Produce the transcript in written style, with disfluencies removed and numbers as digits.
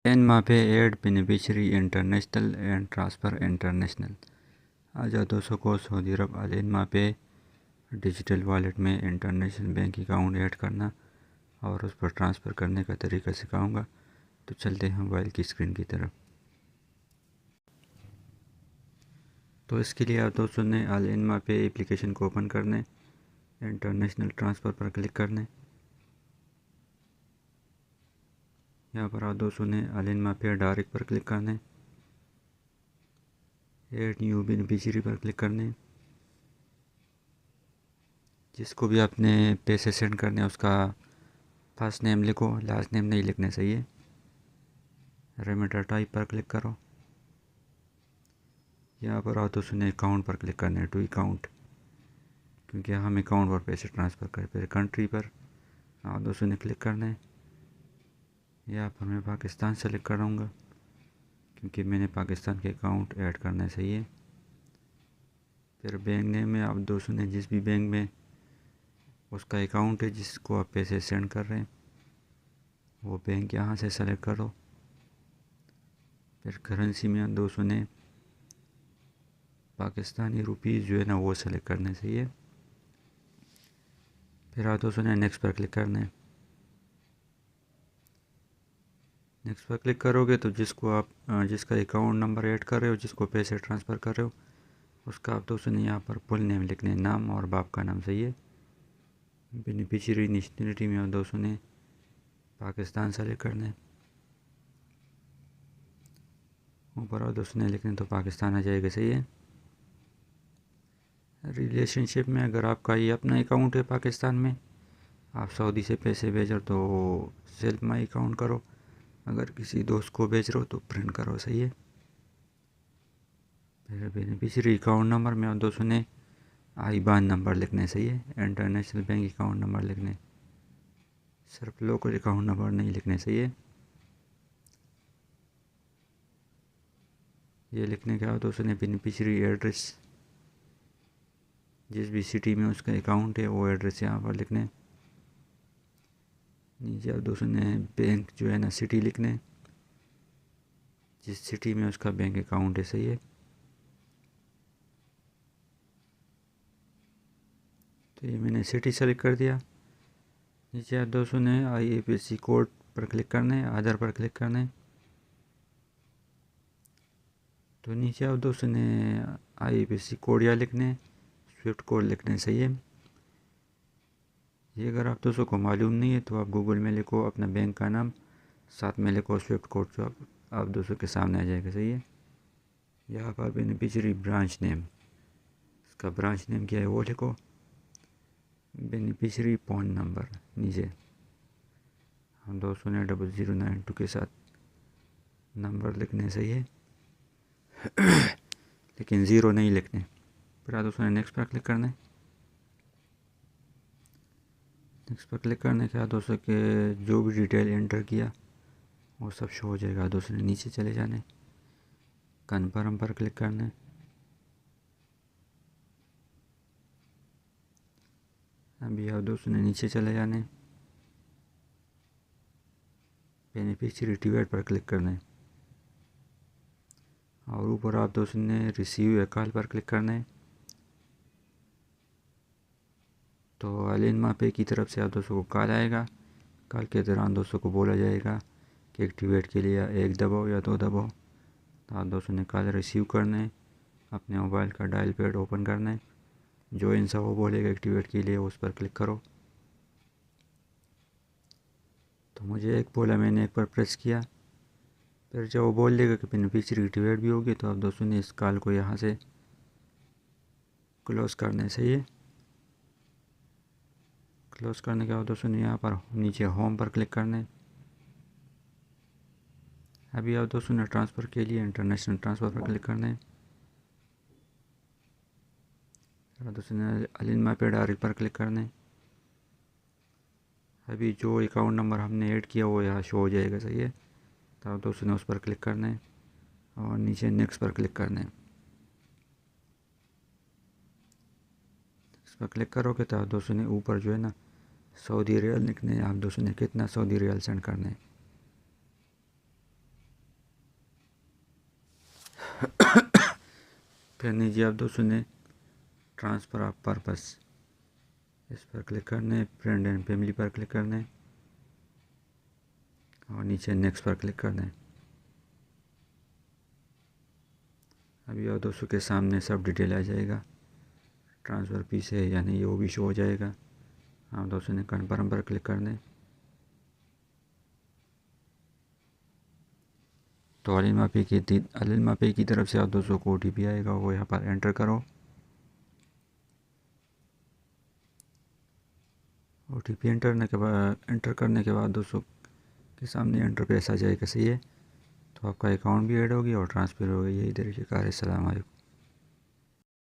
N मापे add beneficiary international and transfer international. आजा दोस्तों को सऊदी अरब अल मापे डिजिटल वॉलेट में इंटरनेशनल बैंक अकाउंट ऐड करना और उस पर ट्रांसफ़र करने का तरीका सिखाऊंगा। तो चलते हैं मोबाइल की स्क्रीन की तरफ। तो इसके लिए आप दोस्तों ने अल मापे एप्लीकेशन को ओपन करने, इंटरनेशनल ट्रांसफ़र पर क्लिक करने। यहाँ पर आप दोस्तों ने अल मापे डायरेक्ट पर क्लिक करने, एड न्यू बेनिफिशियरी पर क्लिक करने। जिसको भी आपने पैसे सेंड करने उसका फर्स्ट नेम लिखो, लास्ट नेम नहीं लिखने चाहिए। रेमिटर टाइप पर क्लिक करो। यहाँ पर आओ तो सुने अकाउंट पर क्लिक करना है, टू अकाउंट, क्योंकि हम अकाउंट पर पैसे ट्रांसफ़र करें। फिर कंट्री पर आओ तो सुने क्लिक करना है। यहाँ पर मैं पाकिस्तान सेलेक्ट करूँगा क्योंकि मैंने पाकिस्तान के अकाउंट ऐड करना चाहिए। फिर बैंक नेम में आप दोस्तों ने जिस भी बैंक में उसका अकाउंट है जिसको आप पैसे सेंड कर रहे हैं वो बैंक यहाँ से सेलेक्ट करो। फिर करेंसी में दोस्तों ने पाकिस्तानी रुपीज़ जो है ना वो सेलेक्ट करने चाहिए। फिर आप दोस्तों ने नेक्स्ट पर क्लिक करना है। नेक्स्ट पर क्लिक करोगे तो जिसका अकाउंट नंबर ऐड कर रहे हो, जिसको पैसे ट्रांसफ़र कर रहे हो, उसका आप दोस्तों ने यहाँ पर फुल नेम लिखने, नाम और बाप का नाम चाहिए। बेनिफिशियरी नेशनलिटी में आप दोस्तों ने पाकिस्तान सेलेक्ट करना है। ऊपर आप दोस्तों ने लिखने तो पाकिस्तान आ जाएगा, सही है। रिलेशनशिप में अगर आपका ये अपना अकाउंट है पाकिस्तान में, आप सऊदी से पैसे भेज रहे हो तो सेल्फ माई अकाउंट करो, अगर किसी दोस्त को भेज रहे हो तो प्रिंट करो, सही है। फिर बेनिफिशियरी अकाउंट नंबर में आप दोस्तों ने आईबान नंबर लिखने, सही है। इंटरनेशनल बैंक अकाउंट नंबर लिखने, सिर्फ लोकल अकाउंट नंबर नहीं लिखने, सही है। ये लिखने के बाद दोस्तों ने बेनिफिशियरी एड्रेस, जिस भी सिटी में उसका अकाउंट है वो एड्रेस यहाँ पर लिखने। नीचे आप दोस्तों ने बैंक जो है ना सिटी लिखने, जिस सिटी में उसका बैंक अकाउंट है, सही है। तो ये मैंने सिटी सेलेक्ट कर दिया। नीचे आप दोस्तों ने IFSC कोड पर क्लिक करना है, आधार पर क्लिक करना है। तो नीचे आप दोस्तों ने IFSC कोड या लिखने, स्विफ्ट कोड लिखने, सही है। ये अगर आप दोस्तों को मालूम नहीं है तो आप गूगल में लिखो अपना बैंक का नाम, साथ में लिखो स्विफ्ट कोड, जो आप दोस्तों के सामने आ जाएगा, सही है। यहाँ पर बेनिफिशियरी ब्रांच नेम, इसका ब्रांच नेम क्या है वो लिखो। बेनिफिशियरी फ़ोन नंबर नीचे हम दोस्तों ने 0092 के साथ नंबर लिखने, सही है। लेकिन ज़ीरो नहीं लिखने। फिर आप दोस्तों ने नेक्स्ट पर क्लिक करना है। नेक्स्ट पर क्लिक करने के बाद दोस्तों के जो भी डिटेल एंटर किया वो सब शो हो जाएगा। दोस्तों ने नीचे चले जाने, कन्फर्म पर क्लिक करना है। अभी आप दोस्तों ने नीचे चले जाने, बेनिफिशियरी एक्टिवेट पर क्लिक करना है और ऊपर आप दोस्तों ने रिसीव ए कॉल पर क्लिक करना है। तो अल मापे की तरफ से आप दोस्तों को कॉल आएगा। कॉल के दौरान दोस्तों को बोला जाएगा कि एक्टिवेट के लिए एक दबाओ या दो दबाओ। तो आप दोस्तों ने कॉल रिसीव करना है, अपने मोबाइल का डायल पैड ओपन करना है, जो इंसा वो बोलेगा एक्टिवेट के लिए उस पर क्लिक करो। तो मुझे एक बोला, मैंने एक पर प्रेस किया। फिर जब वो बोल देगा कि बेनिफिशियरी एक्टिवेट भी होगी तो आप दोस्तों ने इस कॉल को यहाँ से क्लोज़ करना है, सही है। क्लोज़ करने के बाद दोस्तों ने यहाँ पर नीचे होम पर क्लिक करना है। अभी आप दोस्तों ने ट्रांसफ़र के लिए इंटरनेशनल ट्रांसफ़र पर क्लिक करना है। आप दोस्तों ने अल मापे डायरेक्ट पर क्लिक करना है। अभी जो अकाउंट नंबर हमने ऐड किया वो यहाँ शो हो जाएगा, सही है। तो आप दोस्तों ने उस पर क्लिक करना है और नीचे नेक्स्ट पर क्लिक करना है। इस पर क्लिक करोगे तो आप दोस्तों ने ऊपर जो है ना सऊदी रियाल लिखने हैं, आप दोस्तों ने कितना सऊदी रियाल सेंड करना है। फिर नीचे आप दोस्तों ने ट्रांसफ़र ऑफ पर्पस इस पर क्लिक करना है, फ्रेंड एंड फैमिली पर क्लिक करना है और नीचे नेक्स्ट पर क्लिक करना है। अभी और दोस्तों के सामने सब डिटेल आ जाएगा, ट्रांसफ़र फीस है या नहीं वो भी शो हो जाएगा। आप दोस्तों ने कन्फर्म पर क्लिक करना है। तो अलिमा पे की तरफ से आप दोस्तों को OTP आएगा, वो यहाँ पर एंटर करो। OTP एंटर करने के बाद दोस्तों के सामने इंटरफेस आ जाएगा, सही है। तो आपका अकाउंट भी ऐड होगी और ट्रांसफ़र होगी। यही तरीके कार है। अस्सलाम वालेकुम।